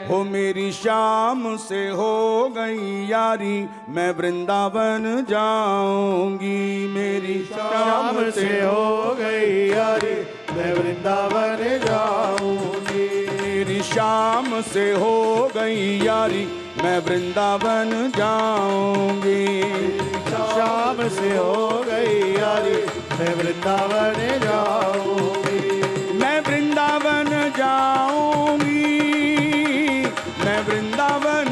हो मेरी शाम से हो गई यारी, मैं वृंदावन जाऊंगी। मेरी शाम से हो गई यारी, मैं वृंदावन जाऊंगी। मेरी शाम से हो गई यारी, मैं वृंदावन जाऊंगी। शाम से हो गई यारी, मैं वृंदावन जाऊंगी। मैं वृंदावन जाऊंगी, मैं वृंदावन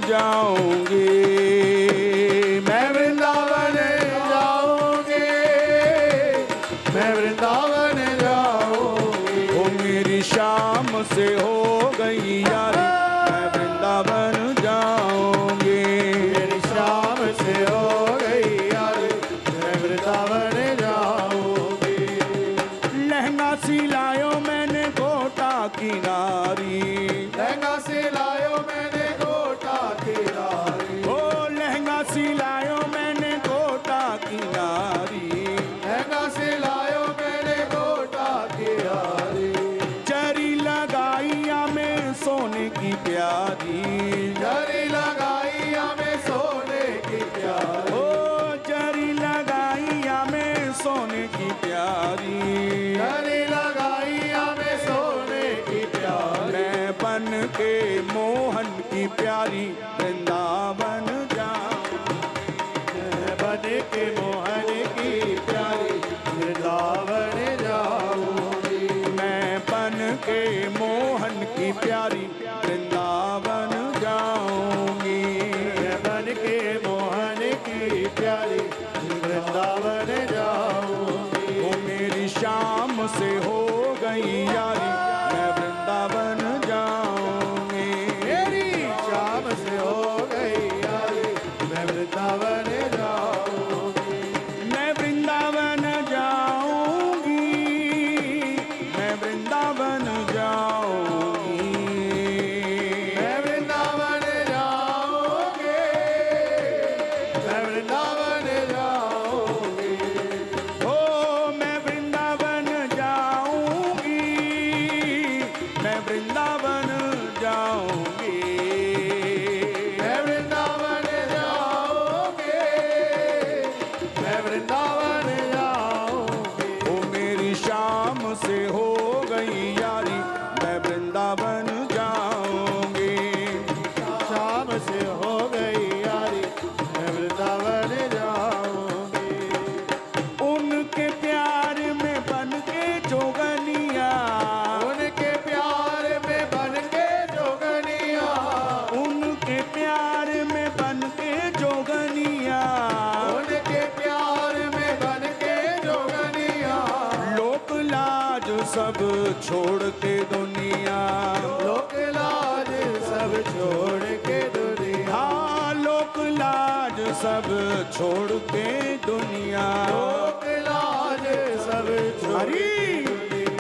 जाऊंगी। मैं वृंदावन जाऊंगी, मैं वृंदावन जाऊंगी। ओ मेरी शाम से हो गई यारी, मैं वृंदावन जाऊंगी। मेरी शाम से हो गई यारी, मैं वृंदावन जाऊंगी। लहंगा सिलायो मैंने गोटा की नारी, लहंगा सिलायो मैंने गोटा की नारी। ओ लहंगा सिलायो मैंने गोटा की नारी। लहंगा सिलायो मैंने गोटा की नारी। जरी लगाइया में सोने की प्यारी, जरी लगाई हमें सोने की प्यारी। ओ जरी लगाइया में सोने की प्यारी। जरी लगाई हमें सोने की प्यारी। मैं बन के मोहन की प्यारी वृंदावन जाऊं। मैं बन के मोहन की प्यारी वृंदावन जाऊंगी। मैं बन के मोहन की प्यारी वृंदावन जाऊंगी। मैं बन के मोहन की प्यारी वृंदावन जाऊंगी। वो मेरी शाम से हो गई यारी, मैं वृंदावन जाऊंगी। मेरी शाम से हो गई यारी, मैं वृंदावन जाऊंगी। मैं वृंदावन जाऊंगी, मैं वृंदावन जाऊंगी। मैं वृंदावन जाऊंगी, मैं वृंदावन जाऊंगी। ओ मैं वृंदावन जाऊंगी, मैं वृंदावन जाऊंगी। मैं वृंदावन जाऊंगी, मैं वृंदावन जाऊंगी। ओ मेरी शाम से हो गई यारी, मैं वृंदावन जाऊंगी। शाम से हो गई यारी, मैं वृंदावन जाऊंगी। उनके प्यार में बन के जोगनिया, उनके प्यार में बन के जोगनिया। उनके प्यार में बन के जोगनिया। उनके प्यार में बन के जोगनिया। लोक लाज सब छोड़ के दुनिया, लोक लाज सब छोड़ के दुनिया। हाँ लोक लाज सब छोड़ के दुनिया। लोक लाज सब छोड़ हरी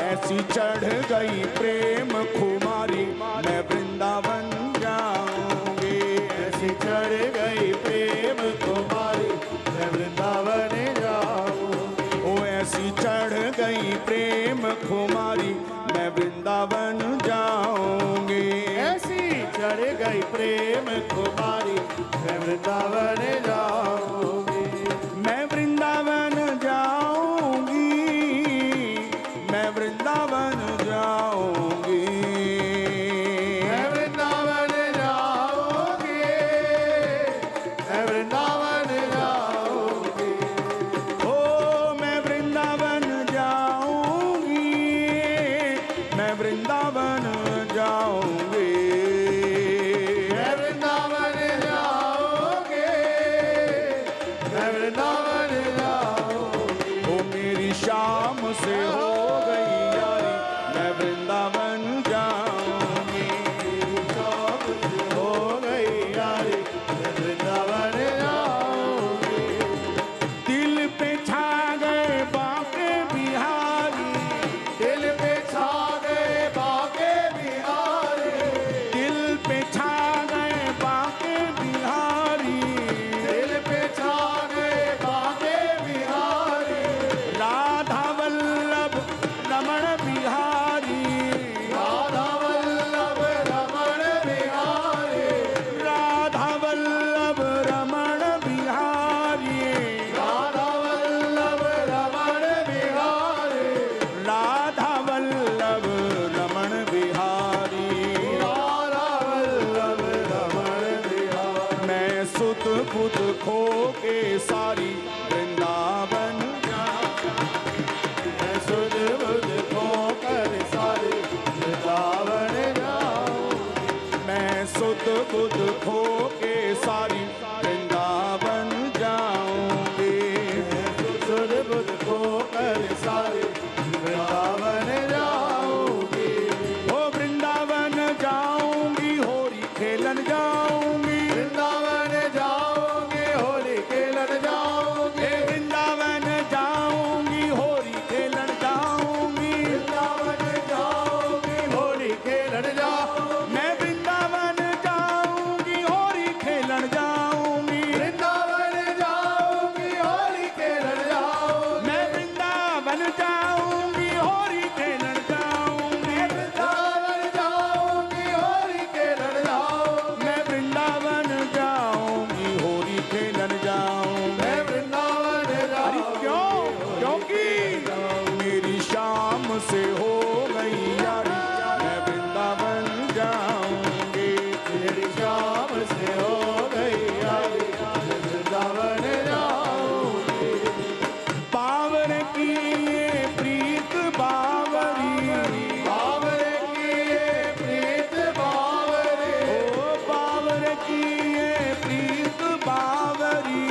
ऐसी चढ़ गई प्रेम खुमारी, मैं वृंदावन जाऊंगी। ऐसी चढ़ गई प्रेम कुमारी, मैं वृंदावन जाऊंगी। ओ ऐसी चढ़ गई प्रेम खुमारी, मैं वृंदावन जाऊंगी। ऐसी चढ़ गई प्रेम कुमारी, मैं वृंदावन जाऊंगी। मैं वृंदावन जाऊंगी, मैं वृंदावन जाऊंगी। मैं वृंदावन जाऊंगी, मैं वृंदावन जाऊंगी। ओ मैं वृंदावन जाऊंगी, मैं वृंदावन जाऊंगी। मैं वृंदावन जाऊंगी, सुध बुध खो के सारी वृंदावन मैं सुध बुध खो कर सारी वृंदावन जाऊंगी। मैं सुध बुध खो के सारी वृंदावन जाऊंगी। सुध बुध खो कर सारी वृंदावन जाऊंगी। ओ वृंदावन जाऊंगी, होली खेलन जाऊंगी। वृंदावन जाऊंगी, होली खेलन जाऊंगी। वृंदावन जाऊंगी, होली खेलन जाऊंगी। वृंदावन जाऊंगी, होली खेलन जाऊंगी। मैं वृंदावन जाऊंगी, होली खेलन जाऊंगी। वृंदावन जाऊंगी, होली खेलन जाऊंगी। मैं वृंदावन जाऊंगी, होली खेलन जाऊंगी। वृंदावन जाऊंगी, होली खेलन जाऊंगी। मैं वृंदावन जाऊंगी, होली खेलन जाऊंगी। मैं वृंदावन अरे क्यों? क्योंकि मेरी शाम से हो गई यारी, मैं वृंदावन जाऊंगी। मेरी शाम से हो गई यारी, वृंदावन जाऊंगी। पावन की ये प्रीत बावरी, बाबर की ये प्रीत बावरी। ओ पावन की ये प्रीत बावरी।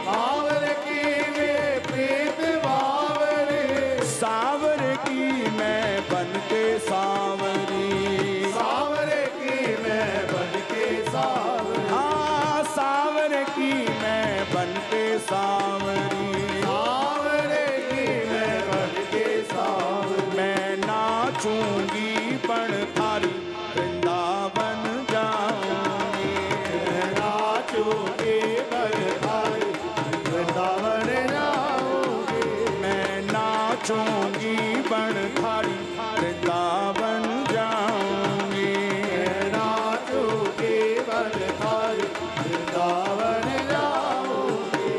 बाबर की ये प्रीत बावरी। सावर की मैं बन के सावरी। सावर की मैं बन के सावरी। हाँ सावर की मैं बन के सावरी। सावर की मैं बन के सावरी। मैं नाचूंगी पण थारी वृंदावन जाऊंगी। मैं नाचूंगी बरधारी, वृंदावन जाऊंगी। मैं नाचूंगी पण थारी वृंदावन जाऊंगी। मैं नाचूंगी बरधारी, वृंदावन जाऊंगी।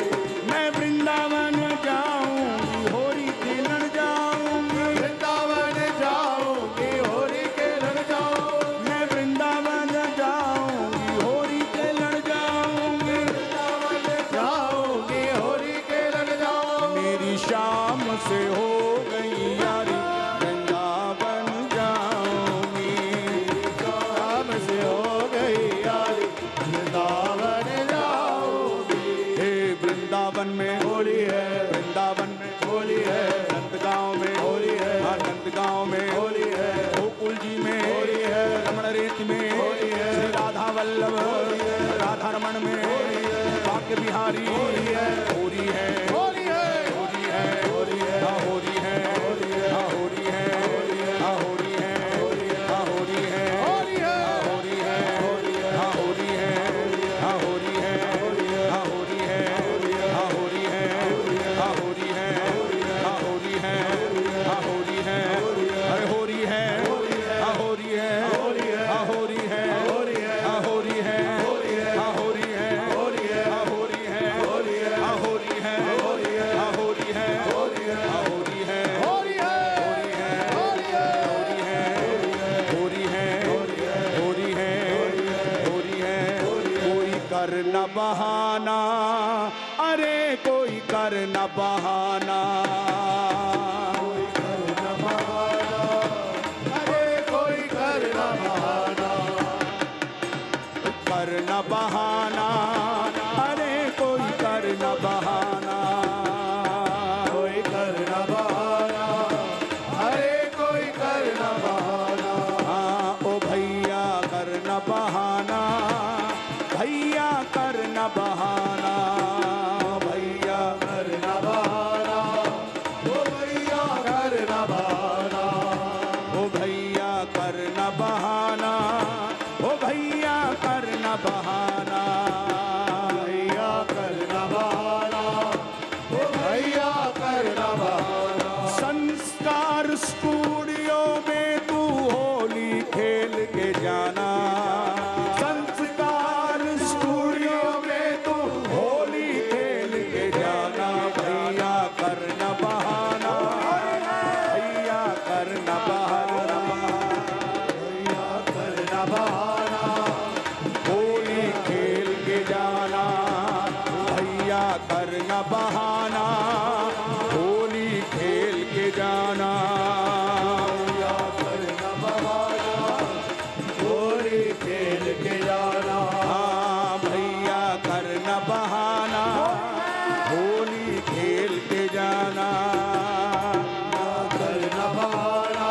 मैं वृंदावन जाऊंगी, होली खेलन जाऊंगी। वृंदावन जाऊंगी, होली खेलन जाऊंगी। मैं वृंदावन जाऊंगी, होली खेलन जाऊंगी। वृंदावन जाऊंगी, होली खेलन जाऊंगी। मेरी शाम से हो गई यारी, वृंदावन जाऊंगी। शाम से हो गई यारी, वृंदावन जाऊंगी। हे वृंदावन में होली है, वृंदावन में होली है, नंदगांव में होली है, नंदगांव में होली है, गोकुल जी में होली है, रमण रेत में होली है, श्री राधा वल्लभ राधा रमण में भाग्य बिहारी होली है, होली है होली है, होली है होली है, हाँ होली है होली है, हाँ होली है हाँ होली है हाँ होली है होली है, हाँ होली है हाँ होली है हाँ होली है हाँ होली है हाँ होली है हाँ होली है हाँ होली है हाँ होली है अरे होली है हाँ होली है हाँ होली है हाँ होली है हाँ होली है हाँ होली है हाँ होली है हाँ होली है हाँ होली है होली है, होली है, होली है होली है होली है कोई कर न बहाना, अरे कोई कर न बहाना। अरे कोई कर न बहाना। कर न बहाना, अरे कोई कर न बहाना। कोई कर न बहाना, अरे कोई कर न बहाना। हाँ ओ भैया कर न बहाना, भैया कर न बहाना। भैया कर न बहाना, ओ भैया कर न बहाना। ओ भैया कर न बहाना, ओ भैया कर न बहाना। भैया कर न बहाना, ओ भैया कर न बहाना। संस्कार स्टूडियो में तू होली खेल के जाना। संस्कार स्टूडियो में तू होली खेल के जाना। भैया कर न बहाना, भैया कर न बहाना। भैया कर न बहाना, होली खेल के जाना। बहाना, होली खेल के जाना। भैया करना बहाना, होली खेल के जाना। हाँ भैया करना बहाना, होली खेल के जाना। करना बहाना,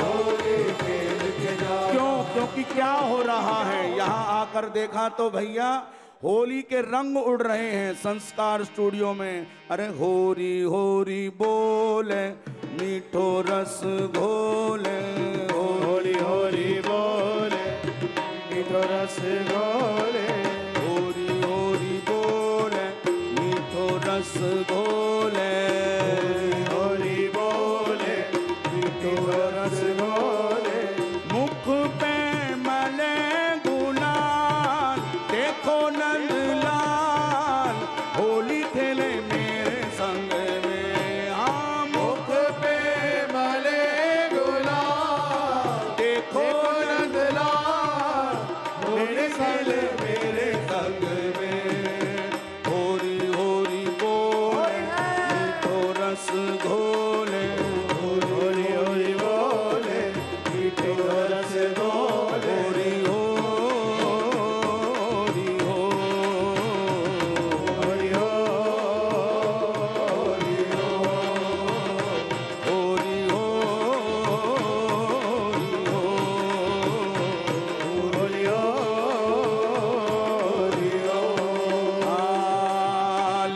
होली खेल के जाना। क्यों? क्योंकि क्या हो रहा है, यहाँ आकर देखा तो भैया होली के रंग उड़ रहे हैं संस्कार स्टूडियो में। अरे होरी होरी बोले, मीठो रस घोले, होली होली बोले, मीठो रस घोले। होरी होरी बोले, मीठो रस घोले। होली बोले, मीठो रस घोले। मुख पे मले गुलाल, देखो नंदलाल, होली खेले मेरे संग में। हाँ मुख पे मले गुलाल, देखो नंदलाल, होली खेले मेरे संग में। होरी होरी बोले, मीठो रस घोले। होली होली बोले, मीठो रस घोले। होरी हो, होरी हो, होली हो, होली हो, होरी हो, होरी हो। होली हो, होली हो।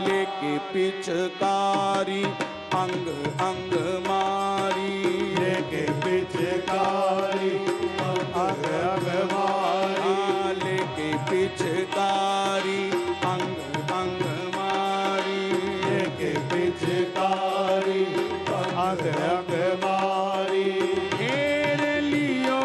लेके पिचकारी अंग अंग मारी, लेके पिचकारी अंग अंग मारी। लेके पिचकारी अंग अंग मारी। लेके पिचकारी अंग अंग मारी। घेर लियो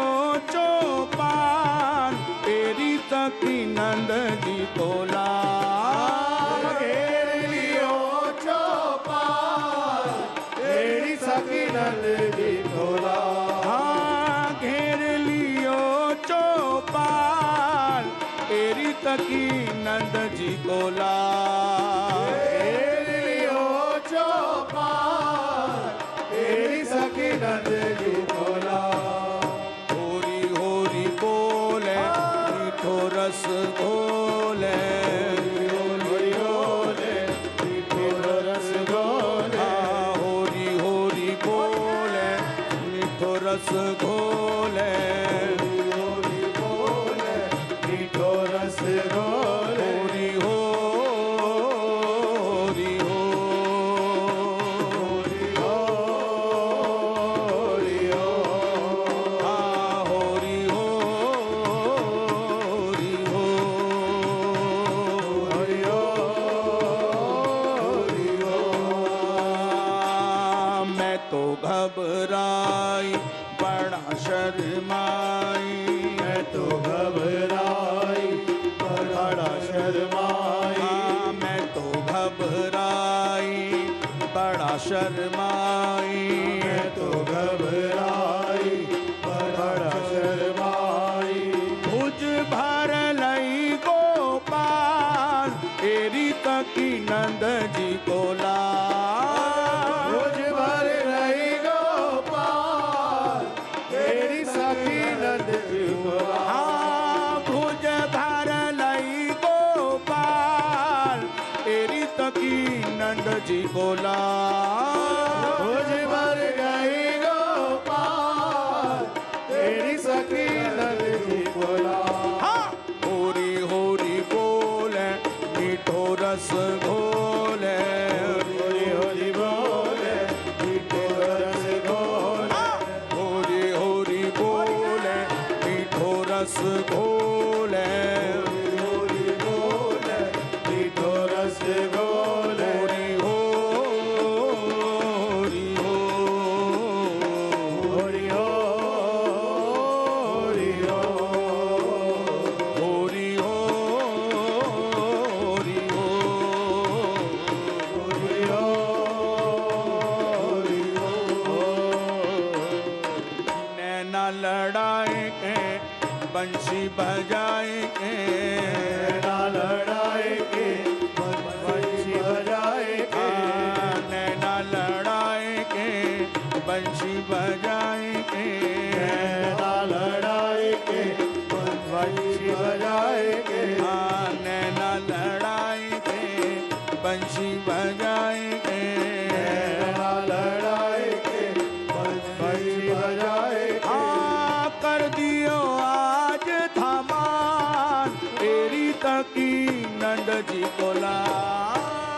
चौपान, तेरी सखी नंद जी को लाल। घेर लियो चौपाल, तेरी सखी नंद जी को लाल। हाँ घेर लियो चौपाल, तेरी सखी नंद जी को लाल। घेर लियो चौपाल, तेरी सखी नंद जी को लाल। होरी होरी बोले, मीठो रस घोले। होली होले, मीठो रस घोले। हाँ होरी होरी बोले, मीठो रस घोले। होली बोले, मीठो रस घोले। होरी हो, होरी हो, होली हो, होली हो। हाँ होरी हो, होरी हो। होली हो, होली हो। मैं तो घबराई बड़ा शर्माई। मैं तो घबराई बड़ा शर्माई। हाँ मैं तो घबराई बड़ा शर्माई। मैं तो घबराई बड़ा शर्माई। भुज भर लई गोपाल, तेरी तकी नंद जी को लाल। मुझ भर रही गोपाल, तेरी सखी नंद जी को लाल। हाँ भुज भर लई गोपाल, तेरी तकी नंद जी को लाल। मुझ भर गई गोपाल, तेरी सखी नंद जी को लाल। हाँ होरी होरी बोले, मीठो रस घोले। होली होली बोले, मीठो रस घोले। हाँ, होरी होरी बोले, मीठो रस घोले। होली बोले, मीठो रस घोले। होरी हो, होरी हो, होली हो, होली हो। होरी हो, होरी हो। होली हो, होली हो। नैना लड़ाए के, बंशी बजाए के। ना लड़ाए के, बंशी बंशी बजाएंगे, हाँ नैना लड़ाएंगे बंशी बजाएंगे, नैना लड़ाएंगे बंशी बजाएंगे। हाँ कर दियो आज धमाल तेरी तकी नंद जी को ला,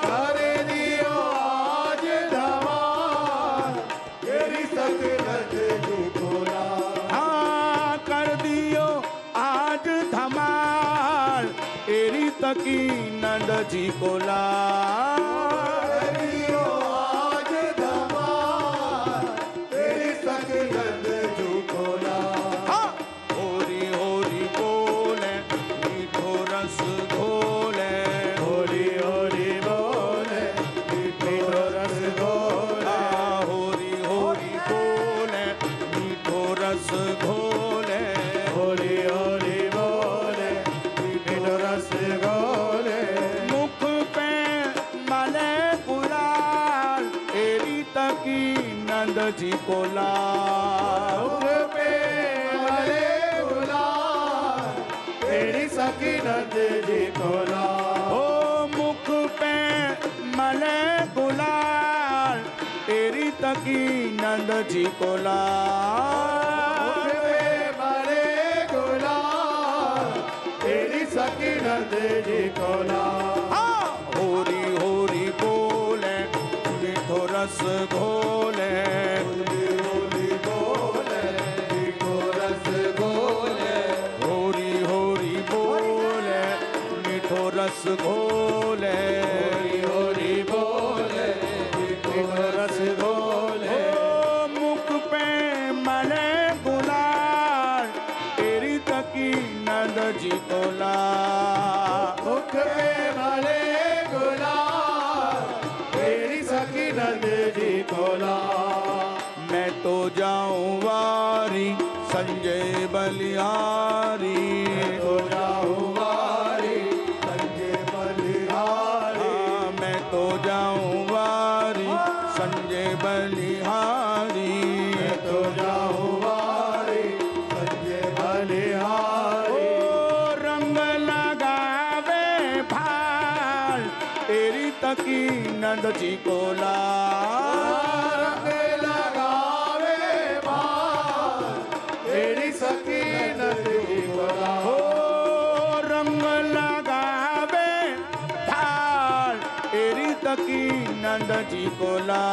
कर दियो आज धमाल तेरी सखी नंद जी को ला, हाँ कर दियो आज धमाल तेरी तकी नंद जी को ला, कर दियो आज धमाल तेरी सखी नंद जी को ला। हाँ होरी होरी बोले मीठो रस घोले, होली होली बोले मीठो रस घोले, हाँ होरी होरी बोले मीठो रस घोले, होली होली बोले मीठो रस घोले। मुख पे मले गुलाल तेरी तकी नंद जी को लाल, मुख पे मले गुलाल तेरी सखी नंद जी को ला, ओ मुख पे मले गुलाल तेरी तकी नंद जी को लाल, मुख पे मले गुलाल तेरी सखी नंद जी को ला। हाँ होरी होरी बोले मीठो रस घोले, होली होली बोले मीठो रस घोले, होरी होरी बोले मीठो रस घोले, होली होली बोले मीठो रस घोले। ओ मुख पे मले गुलाल तेरी तकी नंद जी को ला, मुख पे मले गुलाल तेरी सखी नंद जी को ला, मैं तो जाऊं वारी संजय बलिहारी, तो जाऊं वारी संजय बलिहारी, हाँ मैं तो जाऊं वारी संजय बलिहारी, तो जाऊं वारी संजय बलिहारी। ओ रंग लगावे भाल तेरी तकी नंद जी को ला, रंग लगावे भाल तेरी सखी नंद जी को ला, ओ रंग लगावे भाल तेरी तकी नंद जी को ला।